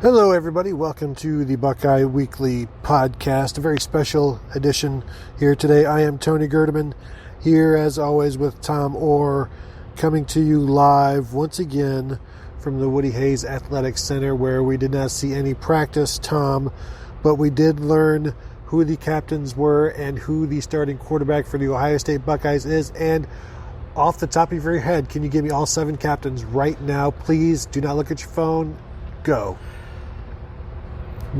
Hello, everybody. Welcome to the Buckeye Weekly podcast, a very special edition here today. I am Tony Gerdeman, here as always with Tom Orr, coming to you live once again from the Woody Hayes Athletic Center, where we did not see any practice, Tom, but we did learn who the captains were and who the starting quarterback for the Ohio State Buckeyes is. And off the top of your head, can you give me all 7 captains right now? Please do not look at your phone. Go.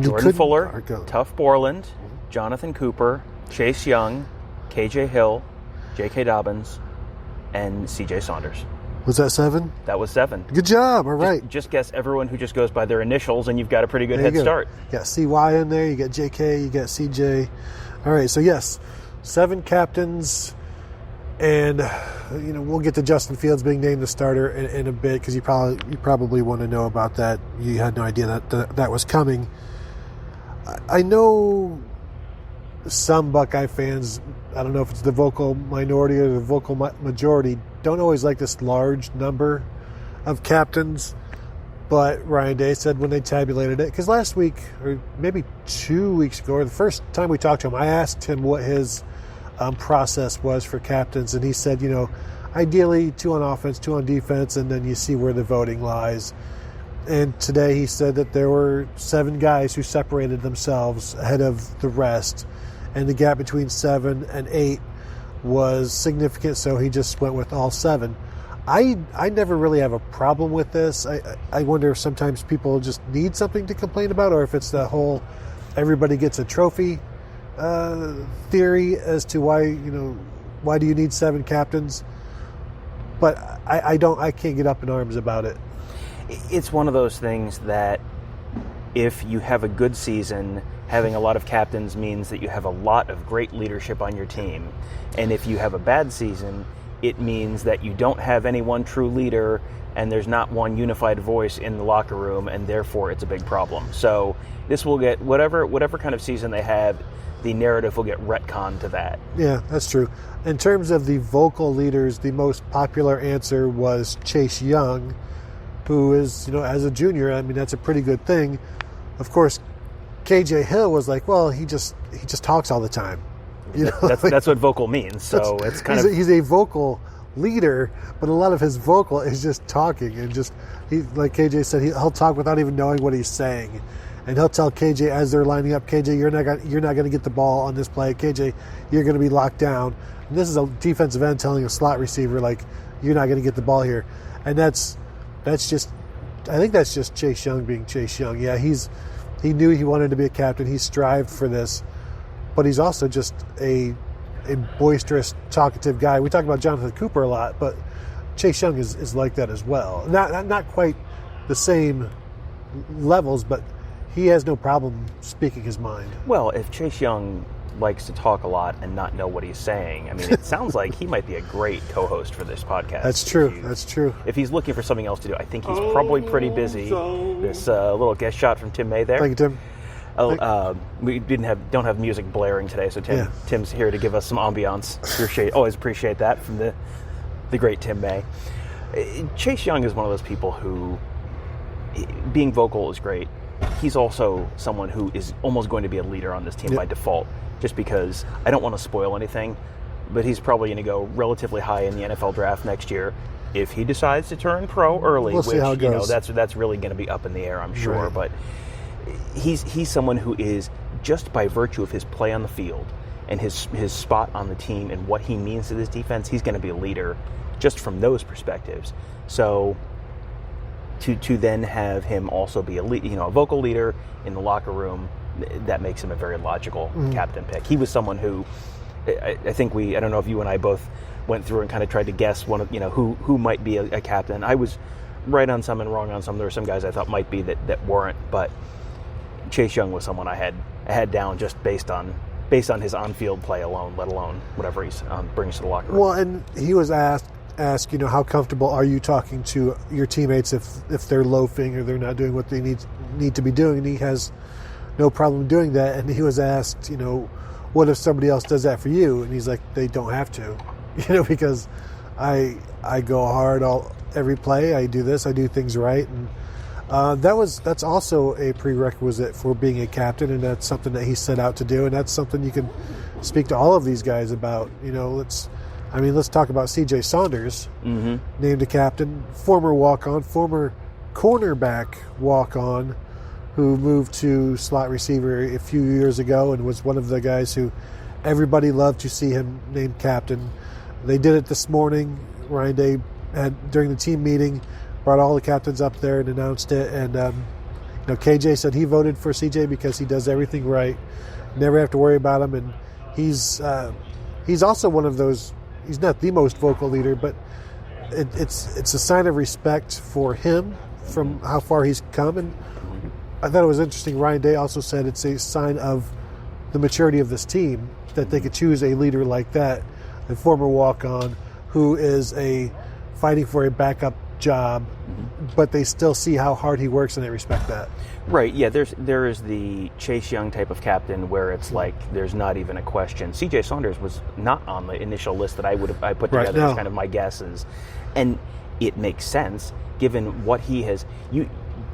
Jordan Fuller, Tuf Borland, Jonathan Cooper, Chase Young, KJ Hill, J.K. Dobbins, and C.J. Saunders. Was that 7? That was 7. Good job. All right. Just guess everyone who just goes by their initials, and you've got a pretty good head start. You got CY in there, you got JK, you got CJ. All right, so yes, 7 captains, and we'll get to Justin Fields being named the starter in a bit, because you probably want to know about that. You had no idea that was coming. I know some Buckeye fans, I don't know if it's the vocal minority or the vocal majority, don't always like this large number of captains. But Ryan Day said when they tabulated it, because last week, or maybe 2 weeks ago, or the first time we talked to him, I asked him what his process was for captains. And he said, ideally 2 on offense, 2 on defense, and then you see where the voting lies. And today he said that there were 7 guys who separated themselves ahead of the rest. And the gap between 7 and 8 was significant, so he just went with all 7. I never really have a problem with this. I wonder if sometimes people just need something to complain about, or if it's the whole everybody gets a trophy theory as to why do you need 7 captains? But I can't get up in arms about it. It's one of those things that if you have a good season, having a lot of captains means that you have a lot of great leadership on your team. And if you have a bad season, it means that you don't have any one true leader and there's not one unified voice in the locker room, and therefore it's a big problem. So this will get whatever kind of season they have, the narrative will get retconned to that. Yeah, that's true. In terms of the vocal leaders, the most popular answer was Chase Young, who is, as a junior, I mean, that's a pretty good thing. Of course, KJ Hill was like, well, he just talks all the time. That's what vocal means. So it's kind of he's a vocal leader, but a lot of his vocal is just talking, and like KJ said, he'll talk without even knowing what he's saying, and he'll tell KJ as they're lining up, KJ, you're not going to get the ball on this play. KJ, you're going to be locked down. And this is a defensive end telling a slot receiver, like, you're not going to get the ball here, and that's just, I think that's just Chase Young being Chase Young. Yeah, he knew he wanted to be a captain. He strived for this, but he's also just a boisterous, talkative guy. We talk about Jonathan Cooper a lot, but Chase Young is like that as well. Not quite the same levels, but he has no problem speaking his mind. Well, if Chase Young likes to talk a lot and not know what he's saying, I mean, it sounds like he might be a great co-host for this podcast. That's true. If he's looking for something else to do, I think he's probably pretty busy. This little guest shot from Tim May there. Thank you, Tim. We don't have music blaring today, so Tim's here to give us some ambiance. Always appreciate that from the great Tim May. Chase Young is one of those people who, being vocal is great. He's also someone who is almost going to be a leader on this team by default, just because I don't want to spoil anything, but he's probably going to go relatively high in the NFL draft next year. If he decides to turn pro early, we'll see how it goes. That's really going to be up in the air, I'm sure. Right. But he's someone who is, just by virtue of his play on the field and his spot on the team and what he means to this defense, he's going to be a leader just from those perspectives. So to then have him also be a vocal leader in the locker room, that makes him a very logical captain pick. He was someone who I don't know if you and I both went through and kind of tried to guess who might be a captain. I was right on some and wrong on some. There were some guys I thought might be that weren't, but Chase Young was someone I had down just based on his on-field play alone, let alone whatever he brings to the locker room. Well, and he was asked, how comfortable are you talking to your teammates if they're loafing or they're not doing what they need to be doing, and he has no problem doing that. And he was asked, what if somebody else does that for you? And he's like, they don't have to, because I go hard every play. I do this, I do things right. And That's also a prerequisite for being a captain, and that's something that he set out to do, and that's something you can speak to all of these guys about. Let's talk about C.J. Saunders, named a captain, former walk-on, former cornerback walk-on, who moved to slot receiver a few years ago and was one of the guys who everybody loved to see him named captain. They did it this morning. Ryan Day had, during the team meeting, brought all the captains up there and announced it. And KJ said he voted for CJ because he does everything right. Never have to worry about him. And he's also one of those. He's not the most vocal leader, but it's a sign of respect for him from how far he's come. And I thought it was interesting. Ryan Day also said it's a sign of the maturity of this team that they could choose a leader like that, a former walk-on who is fighting for a backup job, but they still see how hard he works and they respect that. Right, yeah, there is the Chase Young type of captain where it's like there's not even a question. C.J. Saunders was not on the initial list that I put together as kind of my guesses. And it makes sense given what he has...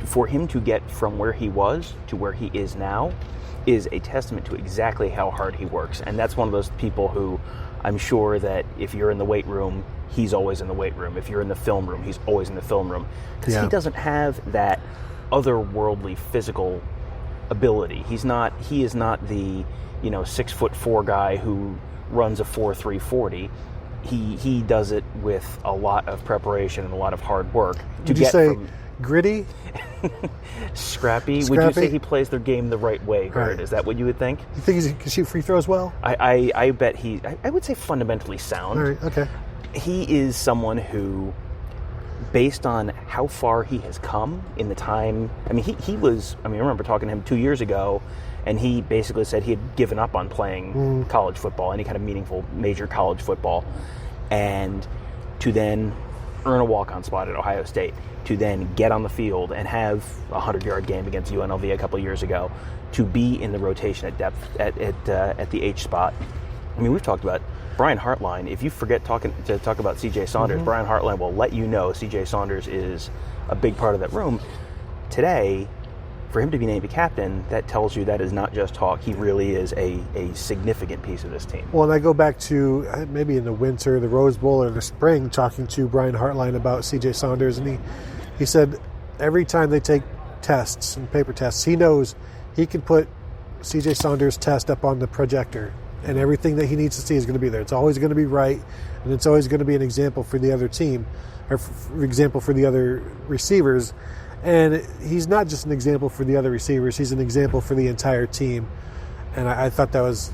For him to get from where he was to where he is now is a testament to exactly how hard he works. And that's one of those people who I'm sure that if you're in the weight room, he's always in the weight room. If you're in the film room, he's always in the film room. Because he doesn't have that otherworldly physical ability. He is not the 6'4" guy who runs a 4.3 40. He does it with a lot of preparation and a lot of hard work. Did you say gritty? Scrappy? Would you say he plays their game the right way, Gerd? Right. Is that what you would think? You think he can shoot free throws well? I bet I would say fundamentally sound. All right, okay. He is someone who, based on how far he has come in the time, I remember talking to him 2 years ago, and he basically said he had given up on playing college football, any kind of meaningful major college football, and to then earn a walk-on spot at Ohio State, to then get on the field and have a 100-yard game against UNLV a couple of years ago, to be in the rotation at depth at the H spot. I mean, we've talked about Brian Hartline. If you forget to talk about C.J. Saunders, Brian Hartline will let you know C.J. Saunders is a big part of that room. Today, for him to be named a captain, that tells you that is not just talk. He really is a significant piece of this team. Well, and I go back to maybe in the winter, the Rose Bowl, or the spring, talking to Brian Hartline about C.J. Saunders, and he said every time they take tests and paper tests, he knows he can put C.J. Saunders' test up on the projector, and everything that he needs to see is going to be there. It's always going to be right, and it's always going to be an example for the other team, or for example for the other receivers. And he's not just an example for the other receivers, he's an example for the entire team. And I thought that was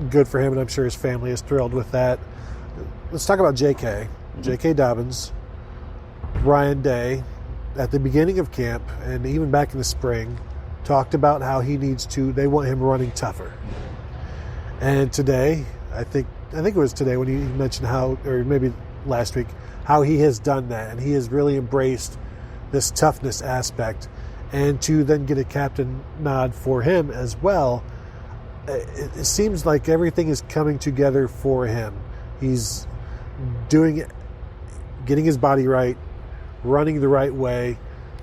good for him, and I'm sure his family is thrilled with that. Let's talk about J.K. J.K. Dobbins, Ryan Day, at the beginning of camp, and even back in the spring, talked about how they want him running tougher. And today, I think it was today when he mentioned how, or maybe last week, how he has done that, and he has really embraced this toughness aspect. And to then get a captain nod for him as well, it seems like everything is coming together for him. He's doing it, getting his body right, running the right way,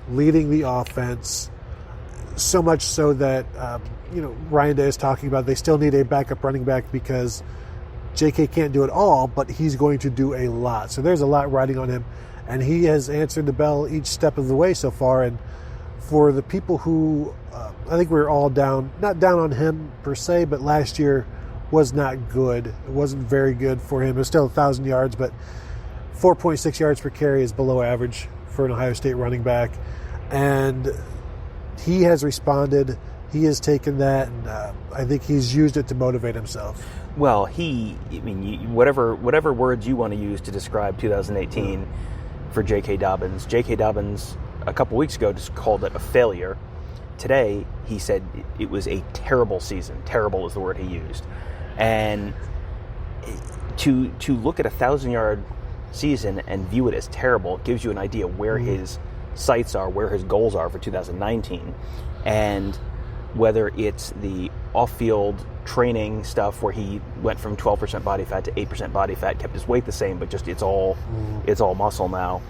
leading the offense, so much so that Ryan Day is talking about they still need a backup running back because JK can't do it all, but he's going to do a lot. So there's a lot riding on him, and he has answered the bell each step of the way so far. And for the people who I think we're all not down on him per se, but last year was not good. It wasn't very good for him. It was still 1,000 yards, but 4.6 yards per carry is below average for an Ohio State running back. And he has responded. He has taken that, and I think he's used it to motivate himself. Well, whatever words you want to use to describe 2018 for J.K. Dobbins. J.K. Dobbins, a couple weeks ago, just called it a failure. Today, he said it was a terrible season. Terrible is the word he used. And to look at a 1,000-yard season and view it as terrible gives you an idea where his sights are, where his goals are for 2019. And whether it's the off-field training stuff where he went from 12% body fat to 8% body fat, kept his weight the same, but just it's all muscle now.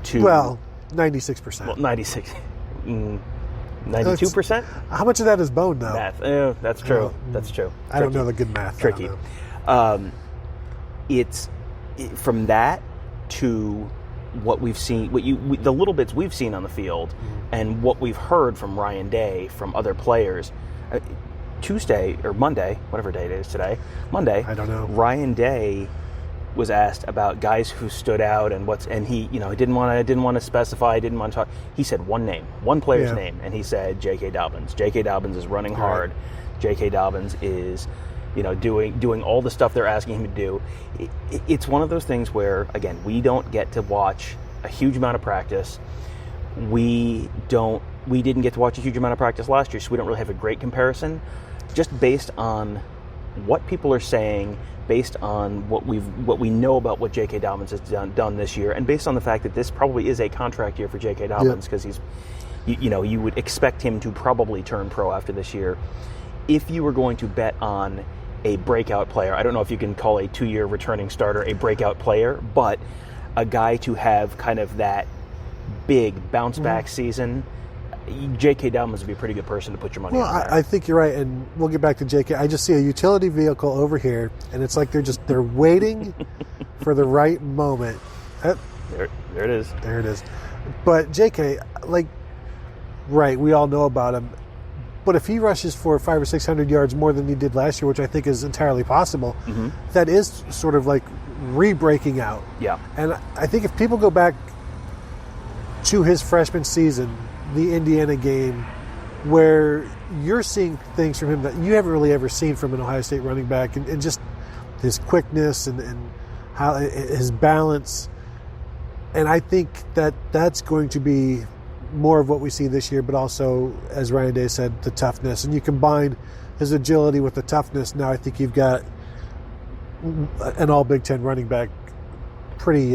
To 96%. Well, 96. 92%? How much of that is bone, though? Math. That's true. That's true. I don't know the good math. Tricky. It's from that to what we've seen, the little bits we've seen on the field, and what we've heard from Ryan Day, from other players. Tuesday or Monday, whatever day it is today, Monday. I don't know. Ryan Day was asked about guys who stood out and he didn't want to specify, didn't want to talk. He said one player's name, and he said J.K. Dobbins. J.K. Dobbins is running hard. J.K. Dobbins is, doing all the stuff they're asking him to do. It's one of those things where, again, we don't get to watch a huge amount of practice. We didn't get to watch a huge amount of practice last year, so we don't really have a great comparison. Just based on what people are saying, based on what we know about what J.K. Dobbins has done this year, and based on the fact that this probably is a contract year for J.K. Dobbins, because he's, you would expect him to probably turn pro after this year. If you were going to bet on a breakout player, I don't know if you can call a 2-year returning starter a breakout player, but a guy to have kind of that big bounce back season, J.K. Dobbins would be a pretty good person to put your money on. Well, I think you're right, and we'll get back to J.K. I just see a utility vehicle over here, and it's like they're waiting for the right moment. There it is. There it is. But J.K., we all know about him. But if he rushes for 500 or 600 yards more than he did last year, which I think is entirely possible, that is sort of like re-breaking out. Yeah. And I think if people go back to his freshman season, the Indiana game, where you're seeing things from him that you haven't really ever seen from an Ohio State running back, and just his quickness and how his balance. And I think that's going to be more of what we see this year, but also, as Ryan Day said, the toughness. And you combine his agility with the toughness, now I think you've got an all Big Ten running back. Pretty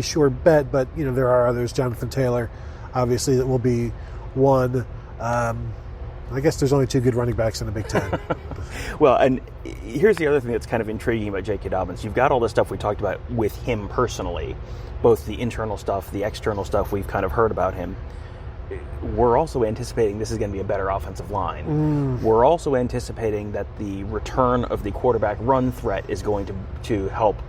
sure bet, but there are others. Jonathan Taylor, obviously, that will be one. I guess there's only 2 good running backs in the Big Ten. Well, and here's the other thing that's kind of intriguing about J.K. Dobbins. You've got all the stuff we talked about with him personally, both the internal stuff, the external stuff we've kind of heard about him. We're also anticipating this is going to be a better offensive line. We're also anticipating that the return of the quarterback run threat is going to help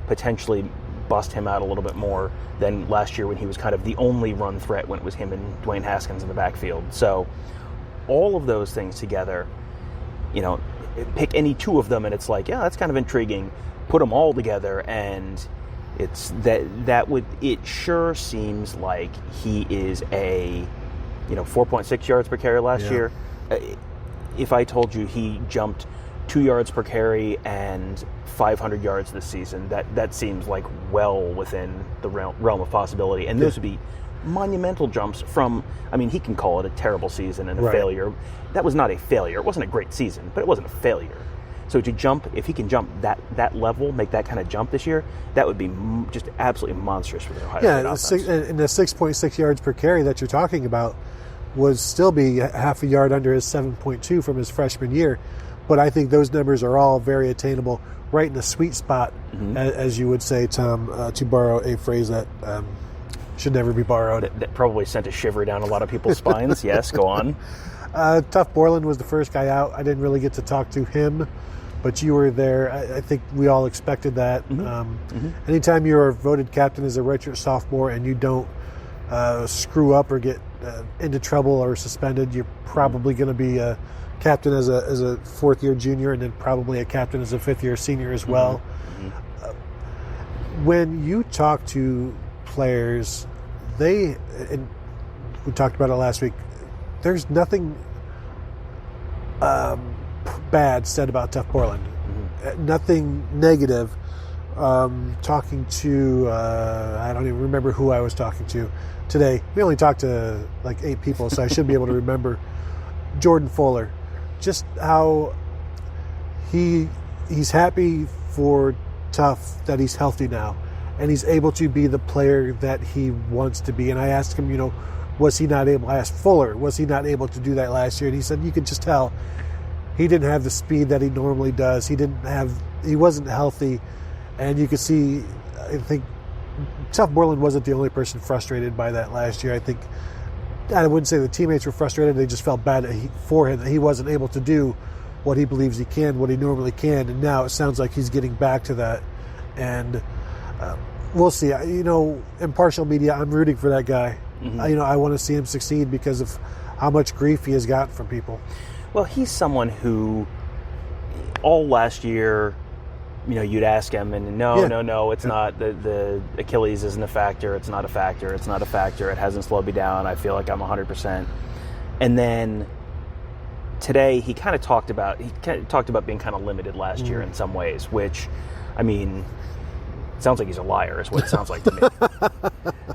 potentially bust him out a little bit more than last year when he was kind of the only run threat when it was him and Dwayne Haskins in the backfield. So all of those things together, pick any 2 of them and it's like, yeah, that's kind of intriguing. Put them all together and it's it sure seems like he is a 4.6 yards per carry last year. If I told you he jumped 2 yards per carry and 500 yards this season, that seems like well within the realm of possibility. And those would be monumental jumps from, he can call it a terrible season and a failure. That was not a failure. It wasn't a great season, but it wasn't a failure. So to jump, if he can jump that level, make that kind of jump this year, that would be just absolutely monstrous for the Ohio State offense. And the 6.6 yards per carry that you're talking about would still be half a yard under his 7.2 from his freshman year. But I think those numbers are all very attainable, right in the sweet spot, as you would say, Tom, to borrow a phrase that should never be borrowed. That probably sent a shiver down a lot of people's spines. Yes, go on. Tuf Borland was the first guy out. I didn't really get to talk to him, but you were there. I think we all expected that. Anytime you're voted captain as a redshirt sophomore and you don't screw up or get into trouble or suspended, you're probably going to be a captain as a 4th-year junior and then probably a captain as a 5th-year senior as well. When you talk to players, and we talked about it last week, there's nothing bad said about Tuf Borland. Nothing negative. Talking to, I don't even remember who I was talking to today. We only talked to like 8 people, so I should be able to remember. Jordan Fuller. Just how he's happy for Tuf that he's healthy now and he's able to be the player that he wants to be. And I asked him, was he not able? I asked Fuller, was he not able to do that last year? And he said, you could just tell he didn't have the speed that he normally does. He wasn't healthy, and you could see. I think Tuf Borland wasn't the only person frustrated by that last year. I think I wouldn't say the teammates were frustrated. They just felt bad for him that he wasn't able to do what he believes he can, what he normally can. And now it sounds like he's getting back to that. And we'll see. Impartial media, I'm rooting for that guy. Mm-hmm. I want to see him succeed because of how much grief he has gotten from people. Well, he's someone who all last year, you'd ask him, and no, it's not. The Achilles isn't a factor. It's not a factor. It's not a factor. It hasn't slowed me down. I feel like I'm 100%. And then today, he kind of talked about being kind of limited last year in some ways, which, sounds like he's a liar. Is what it sounds like to me.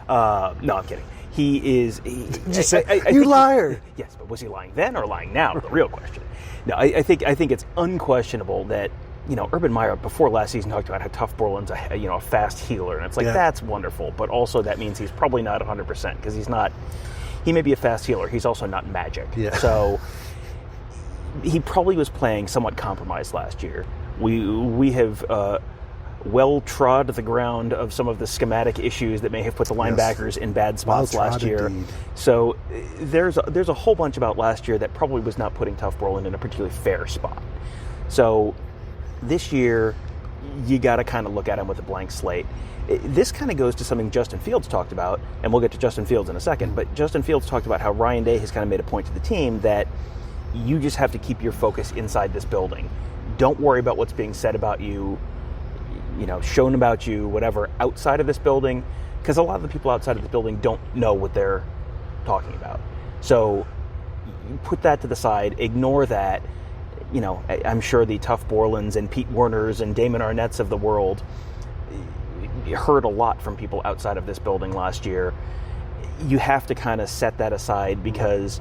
No, I'm kidding. He is. You liar. Yes, but was he lying then or lying now? The real question. No, I think it's unquestionable that Urban Meyer before last season talked about how Tuf Borland's a fast healer, and it's like that's wonderful, but also that means he's probably not 100% because he's not. He may be a fast healer. He's also not magic. Yeah. So he probably was playing somewhat compromised last year. We have. Well trod the ground of some of the schematic issues that may have put the linebackers in bad spots last year. Indeed. So there's a whole bunch about last year that probably was not putting Tuf Borland in a particularly fair spot. So this year, you got to kind of look at him with a blank slate. This kind of goes to something Justin Fields talked about, and we'll get to Justin Fields in a second, but Justin Fields talked about how Ryan Day has kind of made a point to the team that you just have to keep your focus inside this building. Don't worry about what's being said about you, shown about you, whatever, outside of this building, because a lot of the people outside of the building don't know what they're talking about. So you put that to the side, ignore that. I'm sure the Tuf Borlands and Pete Werners and Damon Arnett's of the world heard a lot from people outside of this building last year. You have to kind of set that aside because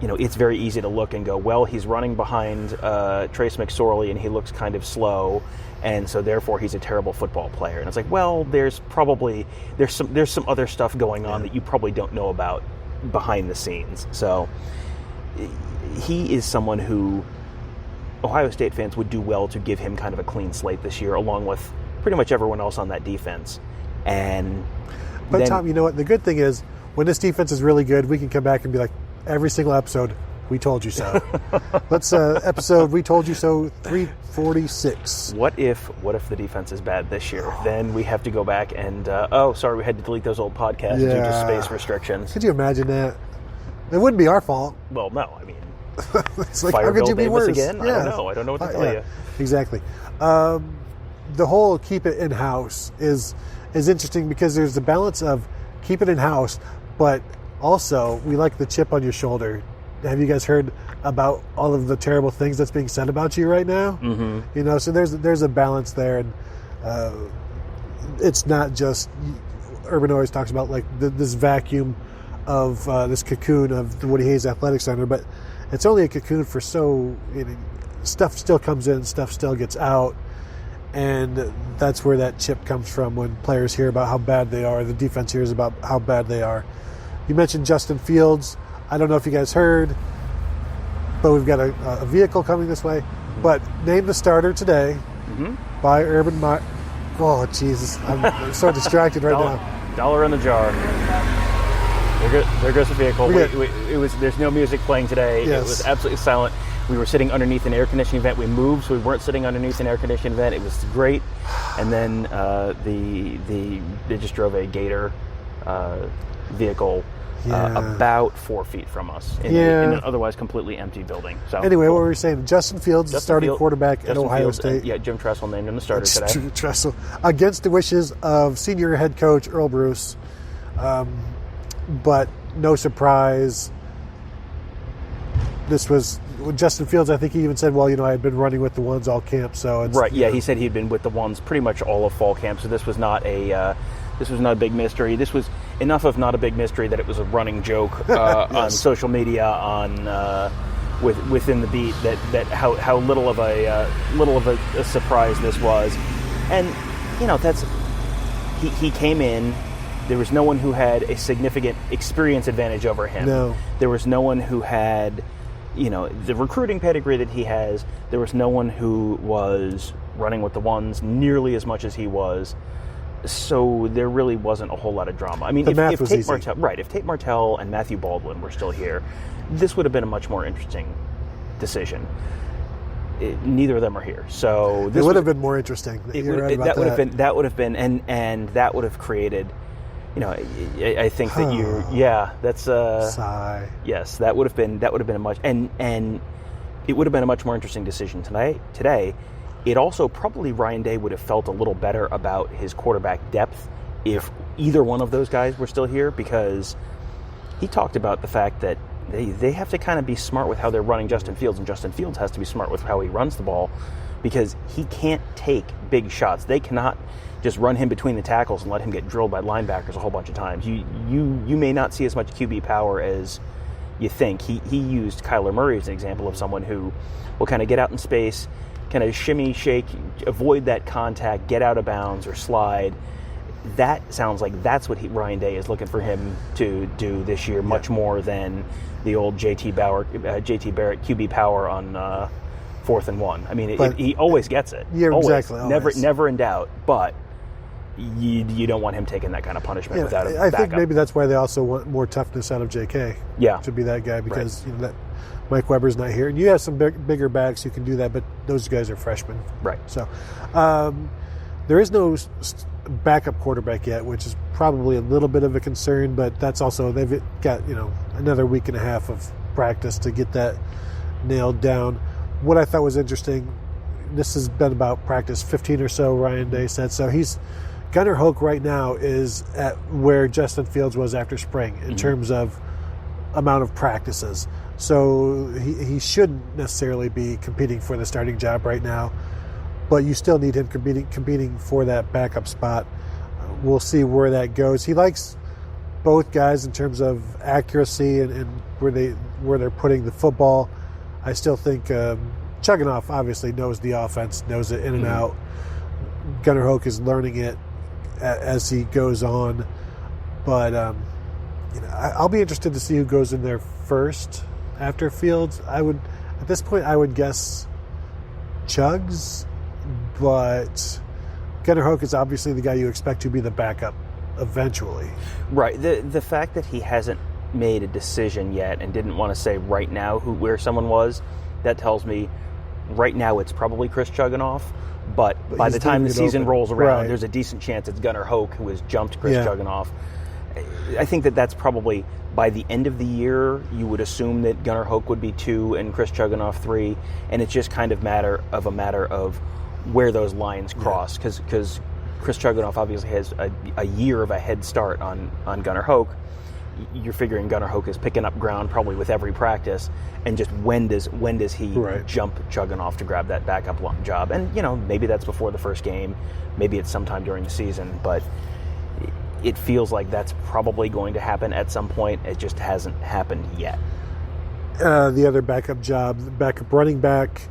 it's very easy to look and go, well, he's running behind Trace McSorley and he looks kind of slow, and so therefore he's a terrible football player. And it's like, well, there's some other stuff going on that you probably don't know about behind the scenes. So he is someone who Ohio State fans would do well to give him kind of a clean slate this year, along with pretty much everyone else on that defense. But Tom, you know what? The good thing is when this defense is really good, we can come back and be like, every single episode, we told you so. Let's episode we told you so 346. What if the defense is bad this year? Then we have to go back and sorry, we had to delete those old podcasts due to space restrictions. Could you imagine that? It wouldn't be our fault. Well, no, it's like, how could you be worse? Again? Yeah. I don't know what to tell you. Exactly. The whole keep it in-house is interesting because there's the balance of keep it in-house, but also we like the chip on your shoulder. Have you guys heard about all of the terrible things that's being said about you right now? Mm-hmm. So there's a balance there, and it's not just Urban always talks about like this vacuum of this cocoon of the Woody Hayes Athletic Center, but it's only a cocoon for stuff still comes in, stuff still gets out, and that's where that chip comes from when players hear about how bad they are, the defense hears about how bad they are. You mentioned Justin Fields. I don't know if you guys heard, but we've got a vehicle coming this way. But named the starter today by Urban Meyer. Oh, Jesus. I'm so distracted right now. Dollar in the jar. There goes the vehicle. There's no music playing today. Yes. It was absolutely silent. We were sitting underneath an air conditioning vent. We moved, so we weren't sitting underneath an air conditioning vent. It was great. And then they just drove a Gator vehicle about 4 feet from us in an otherwise completely empty building. So anyway, what were we saying? Justin Fields, the starting quarterback at Ohio State. Jim Tressel named him the starter today. Tressel, against the wishes of senior head coach Earl Bruce. But no surprise. This was Justin Fields. I think he even said, "Well, I had been running with the ones all camp." So it's, right, yeah, he said he'd been with the ones pretty much all of fall camp. So this was not a big mystery. This was enough of not a big mystery that it was a running joke on social media, within the beat that how little of a surprise this was, and that's he came in. There was no one who had a significant experience advantage over him. No. There was no one who had, the recruiting pedigree that he has. There was no one who was running with the ones nearly as much as he was. So there really wasn't a whole lot of drama. I mean, The math if was Tate easy. Martell, right? If Tate Martell and Matthew Baldwin were still here, this would have been a much more interesting decision. Neither of them are here, so It would have been more interesting. You're right about that. That would have been, and that would have created. I think that that's sigh. Yes, that would have been a much and it would have been a much more interesting decision today. It also probably Ryan Day would have felt a little better about his quarterback depth if either one of those guys were still here, because he talked about the fact that they have to kind of be smart with how they're running Justin Fields, and Justin Fields has to be smart with how he runs the ball, because he can't take big shots. They cannot just run him between the tackles and let him get drilled by linebackers a whole bunch of times. You may not see as much QB power as you think. He used Kyler Murray as an example of someone who will kind of get out in space, kind of shimmy, shake, avoid that contact, get out of bounds or slide. That sounds like that's what Ryan Day is looking for him to do this year, much more than the old JT Barrett QB power on 4th and 1. I mean, he always gets it. Yeah, always. exactly. Always. Never in doubt. But you don't want him taking that kind of punishment without a backup. I think maybe that's why they also want more toughness out of JK. Yeah. To be that guy, because that Mike Weber's not here, and you have some bigger backs who can do that, but those guys are freshmen. Right. So there is no backup quarterback yet, which is probably a little bit of a concern, but that's also, they've got another week and a half of practice to get that nailed down. What I thought was interesting, this has been about practice 15 or so, Ryan Day said, so Gunnar Hoke right now is at where Justin Fields was after spring in terms of amount of practices. So he shouldn't necessarily be competing for the starting job right now, but you still need him competing for that backup spot. We'll see where that goes. He likes both guys in terms of accuracy and where they're putting the football. I still think Chugginoff obviously knows the offense, knows it in and out. Gunnar Hoke is learning it as he goes on, but I'll be interested to see who goes in there first after Fields. At this point I would guess Chugs, but Gunnar Hoke is obviously the guy you expect to be the backup eventually. Right. The fact that he hasn't made a decision yet and didn't want to say right now where someone was, that tells me right now it's probably Chris Chugginoff. But by the time the season rolls around, there's a decent chance it's Gunnar Hoke who has jumped Chris Chugginoff. I think that that's probably by the end of the year, you would assume that Gunnar Hoke would be 2 and Chris Chugginoff 3, and it's just kind of a matter of where those lines cross, because Chris Chugginoff obviously has a year of a head start on Gunnar Hoke. You're figuring Gunnar Hoke is picking up ground probably with every practice, and just when does he jump Chugginoff to grab that backup job? And maybe that's before the first game, maybe it's sometime during the season, but it feels like that's probably going to happen at some point. It just hasn't happened yet. The other backup job, backup running back,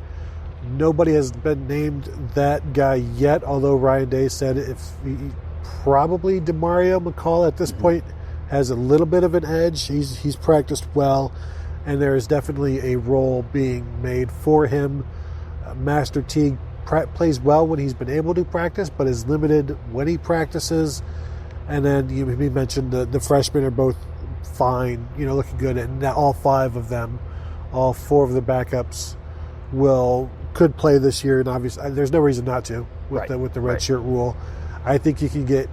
nobody has been named that guy yet, although Ryan Day said probably DeMario McCall at this point has a little bit of an edge. He's practiced well, and there is definitely a role being made for him. Master Teague plays well when he's been able to practice, but is limited when he practices. And then you mentioned the freshmen are both fine, looking good, and all 5 of them, all 4 of the backups could play this year, and obviously there's no reason not to with the redshirt rule. I think you can get,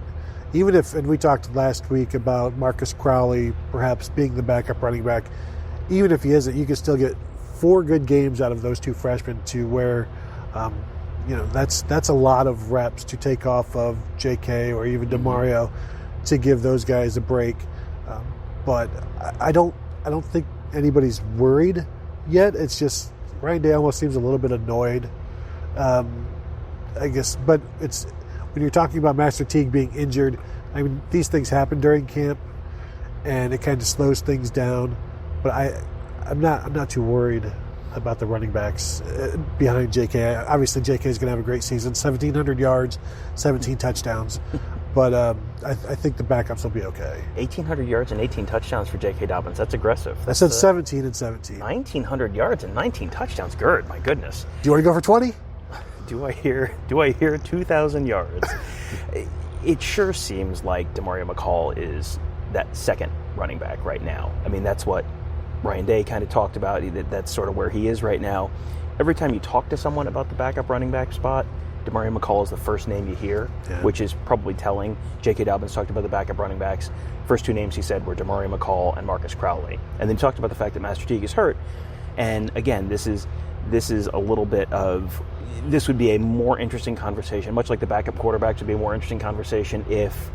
even if, and we talked last week about Marcus Crowley perhaps being the backup running back, even if he isn't, you can still get 4 good games out of those 2 freshmen to where, that's a lot of reps to take off of JK or even DeMario to give those guys a break. But I don't think anybody's worried yet. It's just Ryan Day almost seems a little bit annoyed, I guess. But it's when you're talking about Master Teague being injured, I mean, these things happen during camp, and it kind of slows things down. But I'm not too worried about the running backs behind JK. Obviously, JK is going to have a great season, 1,700 yards, 17 touchdowns. But I think the backups will be okay. 1,800 yards and 18 touchdowns for J.K. Dobbins. That's aggressive. I said 17 and 17. 1,900 yards and 19 touchdowns. Gerd, my goodness. Do you want to go for 20? Do I hear 2,000 yards? it sure seems like Demario McCall is that second running back right now. I mean, that's what Ryan Day kind of talked about. That's sort of where he is right now. Every time you talk to someone about the backup running back spot, Demario McCall is the first name you hear, which is probably telling. J.K. Dobbins talked about the backup running backs. First two names he said were Demario McCall and Marcus Crowley. And then he talked about the fact that Master Teague is hurt. And again, this is a little bit of, this would be a more interesting conversation, much like the backup quarterbacks would be a more interesting conversation if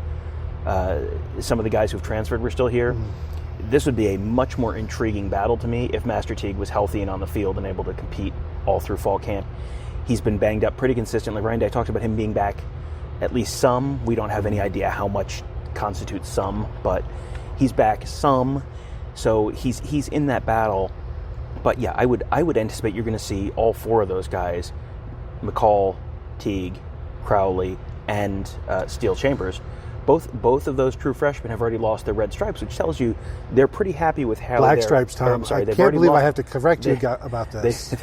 some of the guys who've transferred were still here. This would be a much more intriguing battle to me if Master Teague was healthy and on the field and able to compete all through fall camp. He's been banged up pretty consistently. Ryan Day talked about him being back at least some. We don't have any idea how much constitutes some, but he's back some. So he's in that battle. But yeah, I would anticipate you're going to see all four of those guys, McCall, Teague, Crowley, and Steele Chambers. Both of those true freshmen have already lost their red stripes, which tells you they're pretty happy with how black stripes, Tom. I'm sorry, I can't believe I have to correct you about this.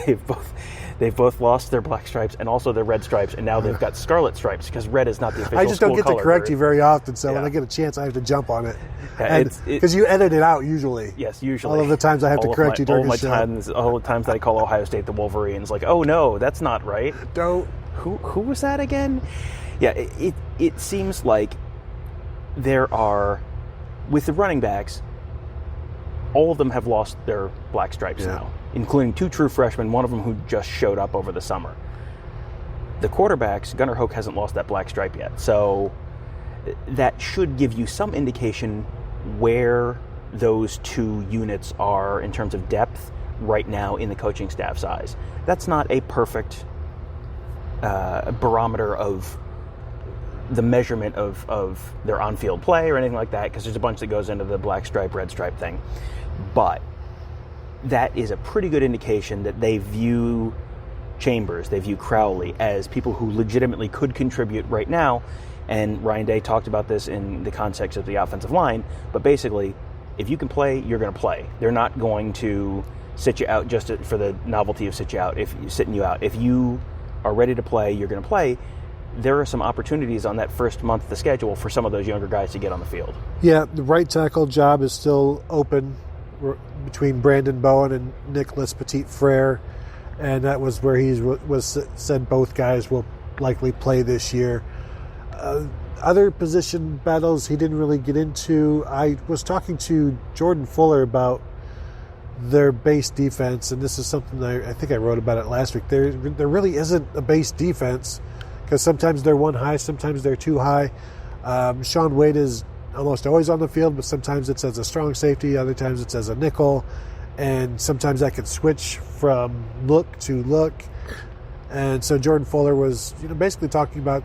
They've both lost their black stripes and also their red stripes, and now they've got scarlet stripes because red is not the official. I just don't school get color. To correct you very often, so when I get a chance, I have to jump on it. Because you edit it out usually. Yes, usually. All of the times I have to correct you during the show. All the times that I call Ohio State the Wolverines, like, oh no, that's not right. Don't. Who was that again? Yeah, it seems like there are, with the running backs, all of them have lost their black stripes now, including two true freshmen, one of them who just showed up over the summer. The quarterbacks, Gunnar Hoke hasn't lost that black stripe yet, so that should give you some indication where those two units are in terms of depth right now in the coaching staff's eyes. That's not a perfect barometer of the measurement of their on-field play or anything like that, because there's a bunch that goes into the black stripe, red stripe thing. But that is a pretty good indication that they view Chambers, they view Crowley as people who legitimately could contribute right now. And Ryan Day talked about this in the context of the offensive line. But basically, if you can play, you're going to play. They're not going to sit you out just for the novelty of sitting you out. If you are ready to play, you're going to play. There are some opportunities on that first month of the schedule for some of those younger guys to get on the field. Yeah, the right tackle job is still open between Brandon Bowen and Nicholas Petit-Frere, and that was where he said both guys will likely play this year. Other position battles he didn't really get into. I was talking to Jordan Fuller about their base defense, and this is something I think I wrote about it last week. There really isn't a base defense, because sometimes they're one high, sometimes they're two high. Shaun Wade is almost always on the field, but sometimes it's as a strong safety, other times it's as a nickel, and sometimes I can switch from look to look. And so Jordan Fuller was, basically talking about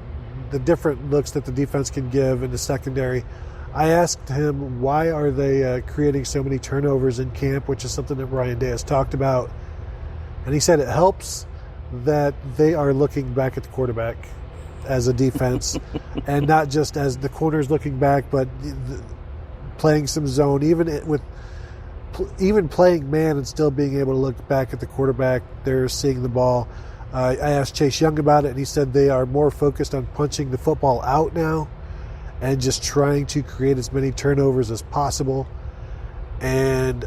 the different looks that the defense can give in the secondary. I asked him, why are they creating so many turnovers in camp, which is something that Ryan Day has talked about. And he said it helps that they are looking back at the quarterback as a defense and not just as the corners looking back, but playing some zone, even playing man and still being able to look back at the quarterback. They're seeing the ball. I asked Chase Young about it, and he said they are more focused on punching the football out now and just trying to create as many turnovers as possible. And,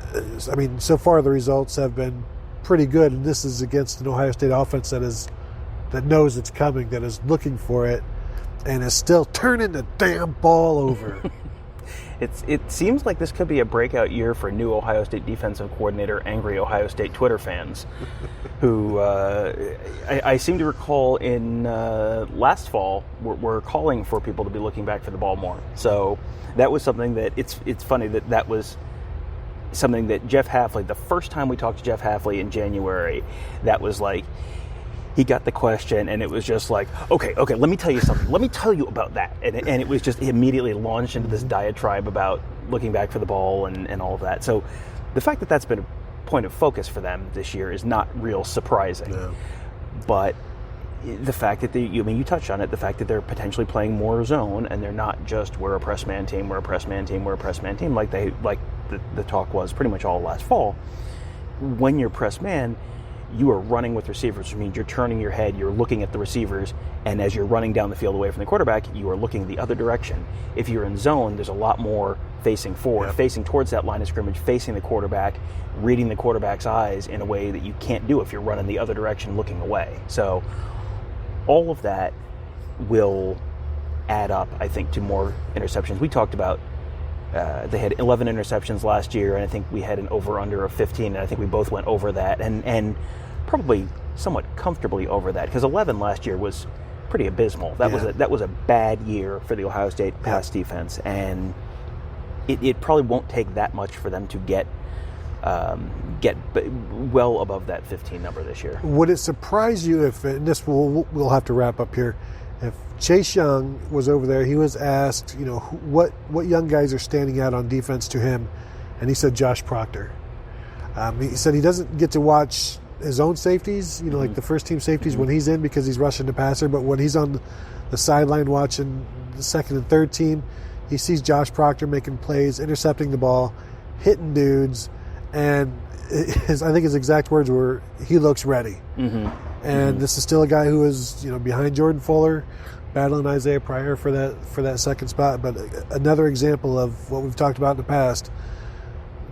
so far the results have been pretty good, and this is against an Ohio State offense that knows it's coming, that is looking for it, and is still turning the damn ball over. It seems like this could be a breakout year for new Ohio State defensive coordinator, angry Ohio State Twitter fans, who I seem to recall in last fall were calling for people to be looking back for the ball more. So that was something that it's funny that was something that Jeff Hafley, the first time we talked to Jeff Hafley in January, that was like, he got the question, and it was just like, okay, let me tell you something. Let me tell you about that. And it was just immediately launched into this diatribe about looking back for the ball and all of that. So the fact that that's been a point of focus for them this year is not real surprising. No. But the fact that you touched on it, the fact that they're potentially playing more zone, and they're not just we're a press man team, we're a press man team, we're a press man team, like the talk was pretty much all last fall. When you're press man, you are running with receivers, which means you're turning your head, you're looking at the receivers, and as you're running down the field away from the quarterback, you are looking the other direction. If you're in zone, there's a lot more facing forward, facing towards that line of scrimmage, facing the quarterback, reading the quarterback's eyes in a way that you can't do if you're running the other direction looking away. So all of that will add up, I think, to more interceptions. We talked about they had 11 interceptions last year, and I think we had an over-under of 15, and I think we both went over that, and probably somewhat comfortably over that, because 11 last year was pretty abysmal. That was a bad year for the Ohio State pass defense, and it probably won't take that much for them to get well above that 15 number this year. Would it surprise you if, and this we'll have to wrap up here, if Chase Young was over there, he was asked, what young guys are standing out on defense to him, and he said Josh Proctor. He said he doesn't get to watch his own safeties, like the first team safeties when he's in because he's rushing the passer, but when he's on the sideline watching the second and third team, he sees Josh Proctor making plays, intercepting the ball, hitting dudes, and I think his exact words were, he looks ready. And this is still a guy who is, behind Jordan Fuller, battling Isaiah Pryor for that second spot. But another example of what we've talked about in the past,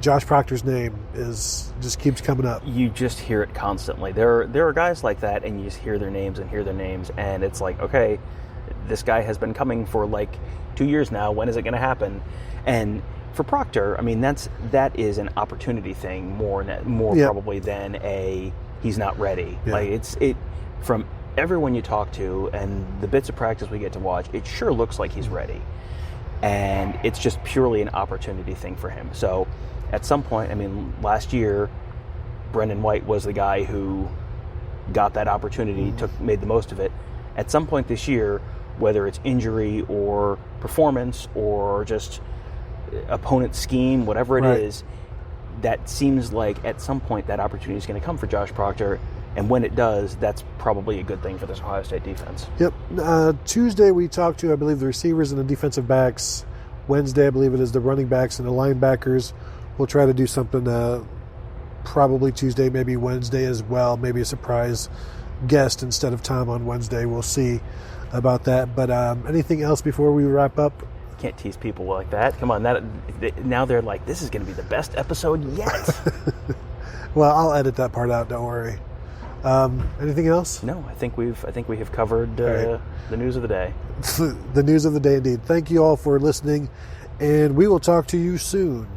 Josh Proctor's name just keeps coming up. You just hear it constantly. There are guys like that, and you just hear their names, and it's like, okay, this guy has been coming for like 2 years now. When is it going to happen? And for Proctor, I mean, that is an opportunity thing more probably than a he's not ready. Yeah. Like it from everyone you talk to and the bits of practice we get to watch, it sure looks like he's ready. And it's just purely an opportunity thing for him. So at some point, I mean, last year, Brendan White was the guy who got that opportunity, made the most of it. At some point this year, whether it's injury or performance or just opponent scheme, whatever it is, that seems like at some point that opportunity is going to come for Josh Proctor, and when it does, that's probably a good thing for this Ohio State defense. Yep. Tuesday we talked to, I believe, the receivers and the defensive backs. Wednesday, I believe it is the running backs and the linebackers. We'll try to do something probably Tuesday, maybe Wednesday as well, maybe a surprise guest instead of Tom on Wednesday. We'll see about that. But anything else before we wrap up? Can't tease people like that. Come on, now they're like, this is going to be the best episode yet. Well, I'll edit that part out. Don't worry. Anything else? No, I think we have covered the news of the day. The news of the day, indeed. Thank you all for listening, and we will talk to you soon.